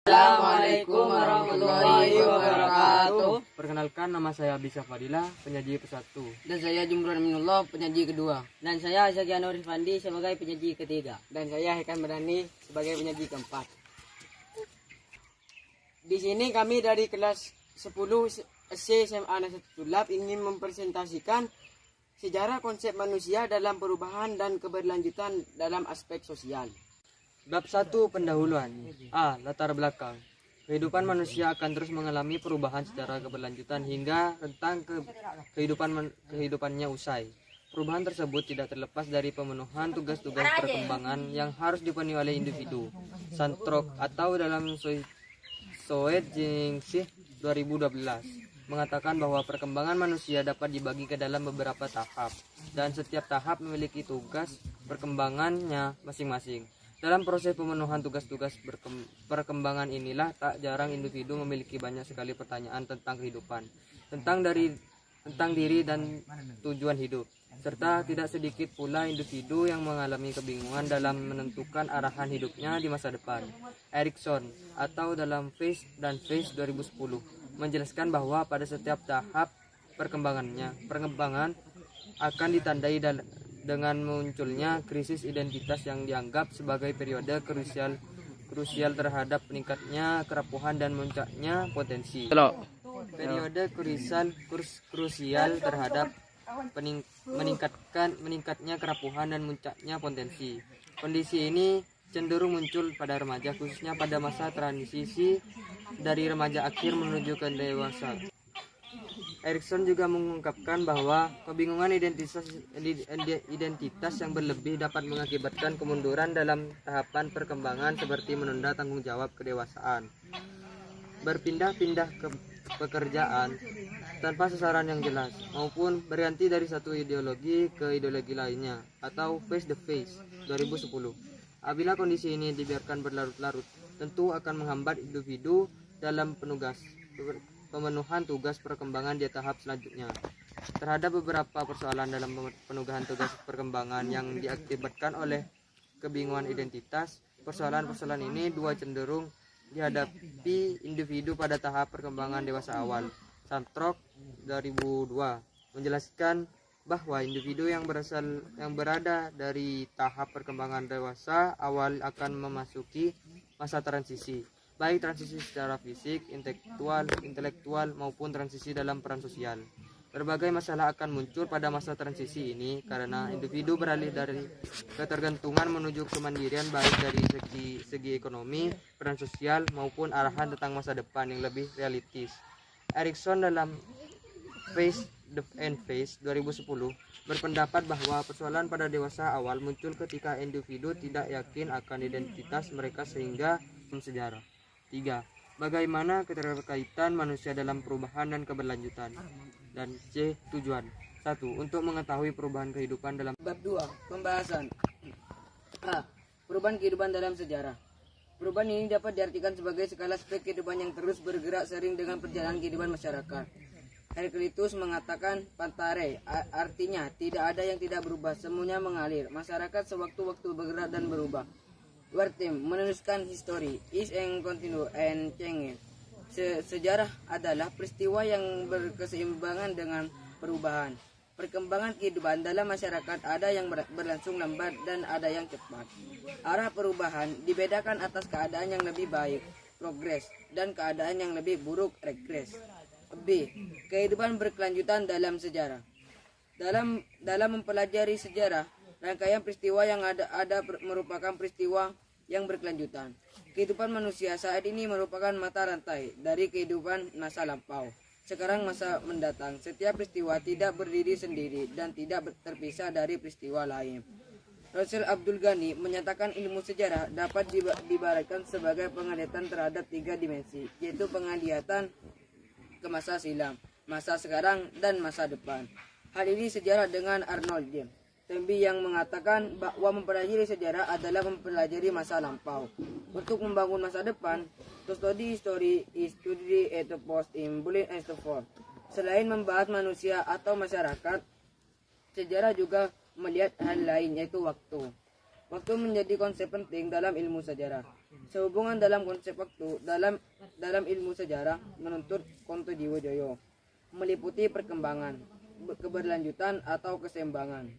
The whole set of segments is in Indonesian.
Assalamualaikum warahmatullahi wabarakatuh. Perkenalkan, nama saya Bisa Fadilah, penyaji pesatu. Dan saya Jumron Aminullah, penyaji kedua. Dan saya Zagiano Rifandi sebagai penyaji ketiga. Dan saya Hekan Badani sebagai penyaji keempat. Di sini kami dari kelas 10 SC SMA Negeri 1 Tulap ingin mempresentasikan sejarah konsep manusia dalam perubahan dan keberlanjutan dalam aspek sosial. Bab 1, pendahuluan. A. Latar belakang. Kehidupan manusia akan terus mengalami perubahan secara keberlanjutan hingga rentang kehidupannya usai. Perubahan tersebut tidak terlepas dari pemenuhan tugas-tugas perkembangan yang harus dipenuhi oleh individu. Santrok atau dalam Soet Jingsih 2012 mengatakan bahwa perkembangan manusia dapat dibagi ke dalam beberapa tahap dan setiap tahap memiliki tugas perkembangannya masing-masing. Dalam proses pemenuhan tugas-tugas perkembangan inilah tak jarang individu memiliki banyak sekali pertanyaan tentang kehidupan, tentang diri dan tujuan hidup, serta tidak sedikit pula individu yang mengalami kebingungan dalam menentukan arahan hidupnya di masa depan. Erikson atau dalam Face dan Face 2010 menjelaskan bahwa pada setiap tahap perkembangan akan ditandai dengan munculnya krisis identitas yang dianggap sebagai periode krusial terhadap meningkatnya kerapuhan dan muncaknya potensi. Periode krusial terhadap meningkatnya kerapuhan dan muncaknya potensi. Kondisi ini cenderung muncul pada remaja, khususnya pada masa transisi dari remaja akhir menuju ke dewasa. Erikson juga mengungkapkan bahwa kebingungan identitas yang berlebih dapat mengakibatkan kemunduran dalam tahapan perkembangan seperti menunda tanggung jawab kedewasaan, berpindah-pindah ke pekerjaan tanpa sasaran yang jelas, maupun berganti dari satu ideologi ke ideologi lainnya, atau face the face 2010. Apabila kondisi ini dibiarkan berlarut-larut, tentu akan menghambat individu dalam pemenuhan tugas perkembangan di tahap selanjutnya. Terhadap beberapa persoalan dalam penugahan tugas perkembangan yang diakibatkan oleh kebingungan identitas, persoalan-persoalan ini cenderung dihadapi individu pada tahap perkembangan dewasa awal. Santrok 2002 menjelaskan bahwa individu yang berada dari tahap perkembangan dewasa awal akan memasuki masa transisi, baik transisi secara fisik, intelektual maupun transisi dalam peran sosial. Berbagai masalah akan muncul pada masa transisi ini karena individu beralih dari ketergantungan menuju kemandirian baik dari segi ekonomi, peran sosial maupun arahan tentang masa depan yang lebih realistis. Erikson dalam Face and Face 2010 berpendapat bahwa persoalan pada dewasa awal muncul ketika individu tidak yakin akan identitas mereka sehingga sejarah. 3. Bagaimana keterkaitan manusia dalam perubahan dan keberlanjutan. Dan C. Tujuan. 1. Untuk mengetahui perubahan kehidupan dalam Bab 2, pembahasan. A. Perubahan kehidupan dalam sejarah. Perubahan ini dapat diartikan sebagai skala aspek kehidupan yang terus bergerak sering dengan perjalanan kehidupan masyarakat. Heraclitus mengatakan pantare, artinya tidak ada yang tidak berubah, semuanya mengalir. Masyarakat sewaktu-waktu bergerak dan berubah. Wertham menuliskan history is and continue and change. Sejarah adalah peristiwa yang berkeseimbangan dengan perubahan. Perkembangan kehidupan dalam masyarakat ada yang berlangsung lambat dan ada yang cepat. Arah perubahan dibedakan atas keadaan yang lebih baik, progres, dan keadaan yang lebih buruk, regres. B. Kehidupan berkelanjutan dalam sejarah. Dalam mempelajari sejarah, rangkaian peristiwa yang ada merupakan peristiwa yang berkelanjutan. Kehidupan manusia saat ini merupakan mata rantai dari kehidupan masa lampau, sekarang masa mendatang. Setiap peristiwa tidak berdiri sendiri dan tidak terpisah dari peristiwa lain. Rasul Abdul Ghani menyatakan ilmu sejarah dapat diibaratkan sebagai penglihatan terhadap 3 dimensi, yaitu penglihatan ke masa silam, masa sekarang, dan masa depan. Hal ini sejarah dengan Arnold James Temby yang mengatakan bahwa mempelajari sejarah adalah mempelajari masa lampau. Untuk membangun masa depan, to study history is to study at the post in bullet and so forth. Selain membahas manusia atau masyarakat, sejarah juga melihat hal lain, yaitu waktu. Waktu menjadi konsep penting dalam ilmu sejarah. Sehubungan dalam konsep waktu dalam ilmu sejarah menuntut Konto Jiwojoyo meliputi perkembangan, keberlanjutan atau keseimbangan,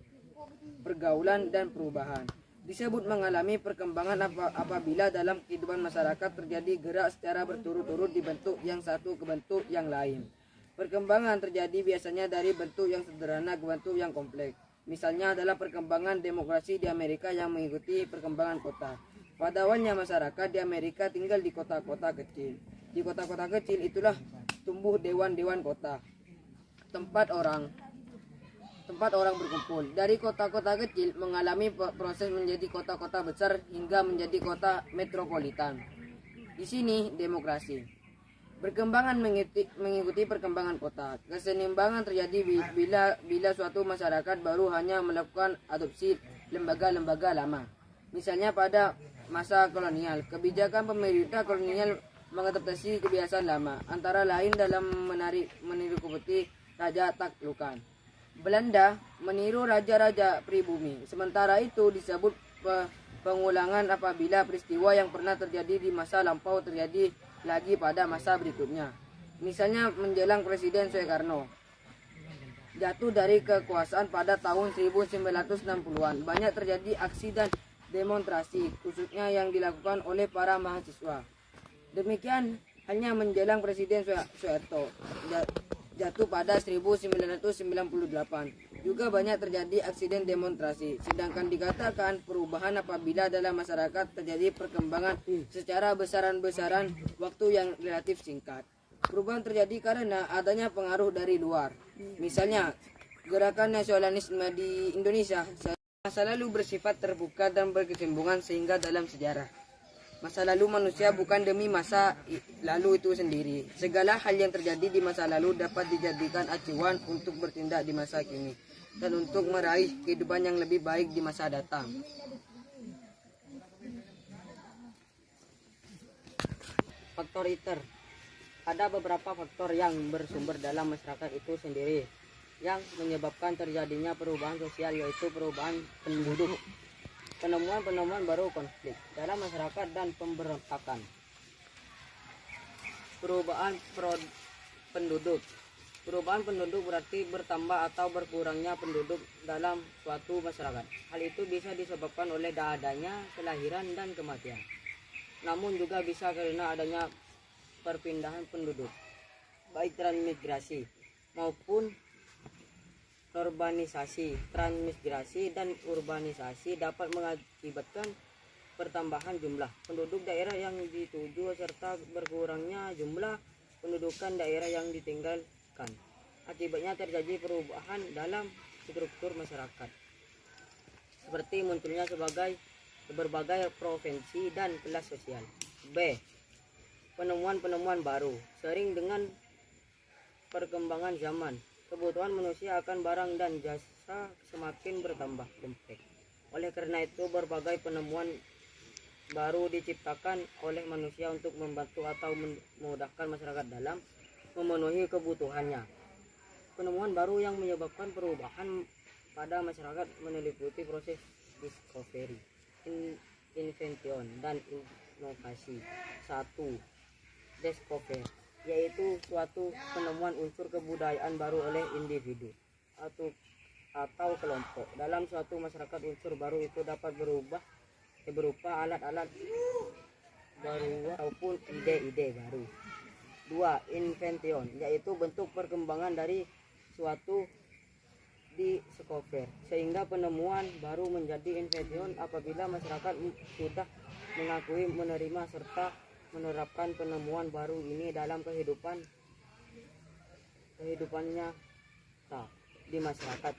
pergaulan dan perubahan. Disebut mengalami perkembangan apabila dalam kehidupan masyarakat terjadi gerak secara berturut-turut di bentuk yang satu ke bentuk yang lain. Perkembangan terjadi biasanya dari bentuk yang sederhana ke bentuk yang kompleks. Misalnya adalah perkembangan demokrasi di Amerika yang mengikuti perkembangan kota. Pada awalnya masyarakat di Amerika tinggal di kota-kota kecil. Di kota-kota kecil itulah tumbuh dewan-dewan kota, tempat orang berkumpul. Dari kota-kota kecil mengalami proses menjadi kota-kota besar hingga menjadi kota metropolitan. Di sini demokrasi berkembangan mengikuti perkembangan kota. Keseimbangan terjadi bila suatu masyarakat baru hanya melakukan adopsi lembaga-lembaga lama. Misalnya pada masa kolonial, kebijakan pemerintah kolonial mengadaptasi kebiasaan lama, antara lain dalam meniru seperti raja taklukan. Belanda meniru raja-raja pribumi. Sementara itu disebut pengulangan apabila peristiwa yang pernah terjadi di masa lampau terjadi lagi pada masa berikutnya. Misalnya menjelang Presiden Soekarno jatuh dari kekuasaan pada tahun 1960-an, banyak terjadi aksi dan demonstrasi, khususnya yang dilakukan oleh para mahasiswa. Demikian halnya menjelang Presiden Soeharto jatuh pada 1998. Juga banyak terjadi aksi dan demonstrasi. Sedangkan dikatakan perubahan apabila dalam masyarakat terjadi perkembangan secara besaran-besaran waktu yang relatif singkat. Perubahan terjadi karena adanya pengaruh dari luar. Misalnya, gerakan nasionalisme di Indonesia masa lalu bersifat terbuka dan berkesinambungan sehingga dalam sejarah masa lalu manusia bukan demi masa lalu itu sendiri. Segala hal yang terjadi di masa lalu dapat dijadikan acuan untuk bertindak di masa kini dan untuk meraih kehidupan yang lebih baik di masa datang. Faktor ITER. Ada beberapa faktor yang bersumber dalam masyarakat itu sendiri yang menyebabkan terjadinya perubahan sosial, yaitu perubahan penduduk, penemuan baru, konflik dalam masyarakat, dan pemberontakan. Perubahan penduduk. Perubahan penduduk berarti bertambah atau berkurangnya penduduk dalam suatu masyarakat. Hal itu bisa disebabkan oleh adanya kelahiran dan kematian. Namun juga bisa karena adanya perpindahan penduduk, baik transmigrasi maupun urbanisasi. Transmigrasi dan urbanisasi dapat mengakibatkan pertambahan jumlah penduduk daerah yang dituju serta berkurangnya jumlah pendudukan daerah yang ditinggalkan. Akibatnya terjadi perubahan dalam struktur masyarakat, seperti munculnya berbagai provinsi dan kelas sosial. B. Penemuan baru. Sering dengan perkembangan zaman, kebutuhan manusia akan barang dan jasa semakin bertambah kompleks. Oleh karena itu, berbagai penemuan baru diciptakan oleh manusia untuk membantu atau memudahkan masyarakat dalam memenuhi kebutuhannya. Penemuan baru yang menyebabkan perubahan pada masyarakat meliputi proses discovery, invention, dan inovasi. 1. Discover, yaitu suatu penemuan unsur kebudayaan baru oleh individu atau kelompok. Dalam suatu masyarakat, unsur baru itu dapat berupa alat-alat baru ataupun ide-ide baru. 2. Invention, yaitu bentuk perkembangan dari suatu discover, sehingga penemuan baru menjadi invention apabila masyarakat sudah mengakui, menerima, serta menerapkan penemuan baru ini dalam kehidupannya di masyarakat.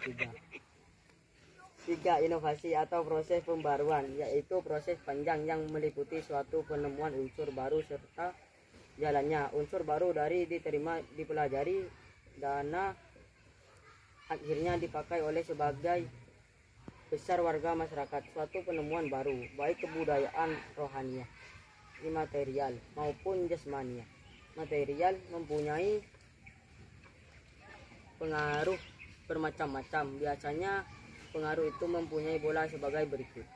3. Inovasi atau proses pembaruan, yaitu proses panjang yang meliputi suatu penemuan unsur baru serta jalannya unsur baru dari diterima, dipelajari, dana akhirnya dipakai oleh sebagai besar warga masyarakat. Suatu penemuan baru, baik kebudayaan rohaniah, imaterial maupun jasmania. Material mempunyai pengaruh bermacam-macam. Biasanya pengaruh itu mempunyai bola sebagai berikut.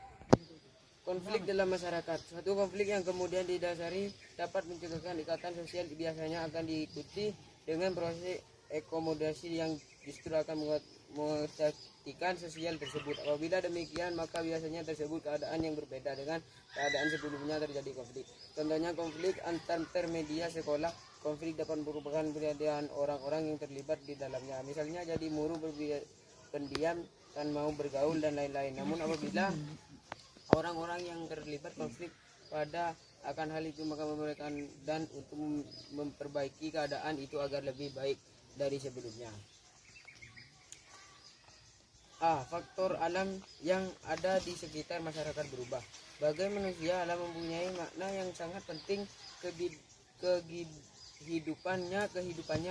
Konflik dalam masyarakat. Suatu konflik yang kemudian didasari dapat menciptakan ikatan sosial biasanya akan diikuti dengan proses akomodasi yang justru akan mengesakitan sosial tersebut. Apabila demikian, maka biasanya tersebut keadaan yang berbeda dengan keadaan sebelumnya terjadi konflik. Contohnya konflik antar media sekolah. Konflik dapat merupakan perbedaan orang-orang yang terlibat di dalamnya. Misalnya jadi murid pendiam dan mau bergaul dan lain-lain. Namun apabila orang-orang yang terlibat konflik pada akan hal itu, maka mereka dan untuk memperbaiki keadaan itu agar lebih baik dari sebelumnya. Faktor alam yang ada di sekitar masyarakat berubah. Bagi manusia, alam mempunyai makna yang sangat penting kehidupannya.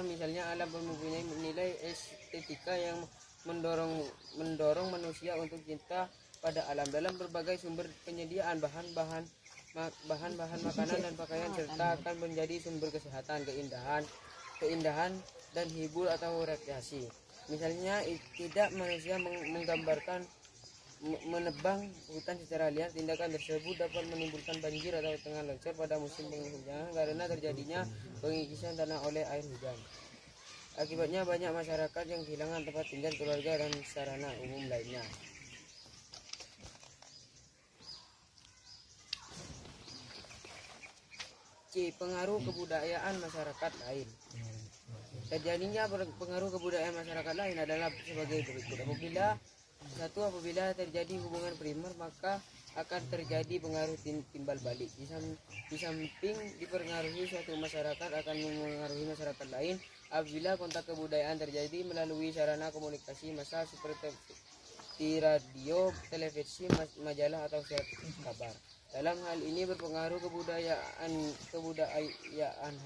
Misalnya alam mempunyai nilai estetika yang mendorong manusia untuk cinta pada alam. Dalam berbagai sumber penyediaan bahan-bahan makanan dan pakaian, serta akan menjadi sumber kesehatan, keindahan dan hibur atau rekreasi. Misalnya tidak manusia menggambarkan menebang hutan secara liar. Tindakan tersebut dapat menimbulkan banjir atau tanah longsor pada musim penghujan karena terjadinya pengikisan tanah oleh air hujan. Akibatnya banyak masyarakat yang kehilangan tempat tinggal, keluarga dan sarana umum lainnya. Pengaruh kebudayaan masyarakat lain. Terjadinya pengaruh kebudayaan masyarakat lain adalah sebagai berikut. Apabila terjadi hubungan primer, maka akan terjadi pengaruh timbal balik. Di samping dipengaruhi suatu masyarakat akan mengaruhi masyarakat lain. Apabila kontak kebudayaan terjadi melalui sarana komunikasi massa seperti radio, televisi, majalah atau surat kabar. Dalam hal ini berpengaruh kebudayaan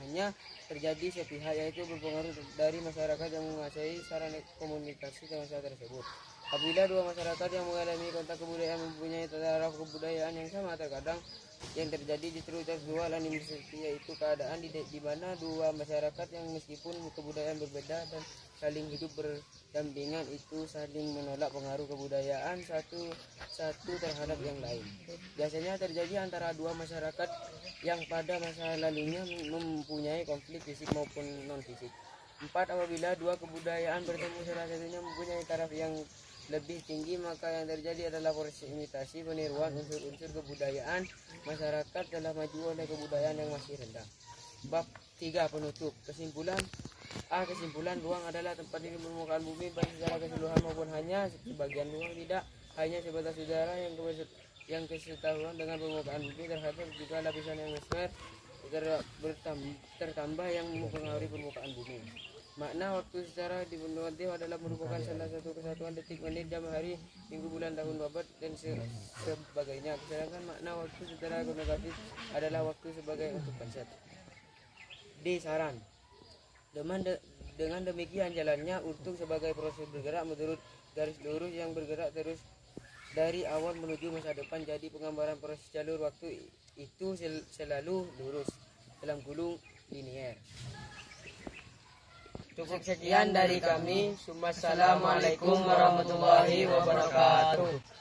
hanya terjadi sepihak, yaitu berpengaruh dari masyarakat yang menguasai sarana komunikasi masyarakat tersebut. Apabila dua masyarakat yang mengalami kontak kebudayaan mempunyai taraf kebudayaan yang sama, terkadang yang terjadi justru dua animisasi, yaitu keadaan di mana dua masyarakat yang meskipun kebudayaan berbeda dan saling hidup berdampingan itu saling menolak pengaruh kebudayaan satu terhadap yang lain. Biasanya terjadi antara dua masyarakat yang pada masa lalunya mempunyai konflik fisik maupun non fisik. 4. Apabila dua kebudayaan bertemu, salah satunya mempunyai taraf yang lebih tinggi, maka yang terjadi adalah proses imitasi peniruan unsur-unsur kebudayaan masyarakat telah maju oleh kebudayaan yang masih rendah. Bab 3. Penutup. Kesimpulan. Kesimpulan, ruang adalah tempat di permukaan bumi baik secara keseluruhan maupun hanya sebagian ruang, tidak hanya sebatas udara yang kesetaraan dengan permukaan bumi terhadap juga lapisan yang mesmer tertambah yang mempengaruhi permukaan bumi. Makna waktu secara dibuntuti adalah merupakan salah satu kesatuan detik, menit, jam, hari, minggu, bulan, tahun, abad, dan sebagainya. Sedangkan makna waktu secara konotatif adalah waktu sebagai untuk konsep. D. Saran. Dengan demikian jalannya untuk sebagai proses bergerak menurut garis lurus yang bergerak terus dari awal menuju masa depan. Jadi penggambaran proses jalur waktu itu selalu lurus dalam gulung linier. Cukup sekian dari kami. Wassalamualaikum warahmatullahi wabarakatuh.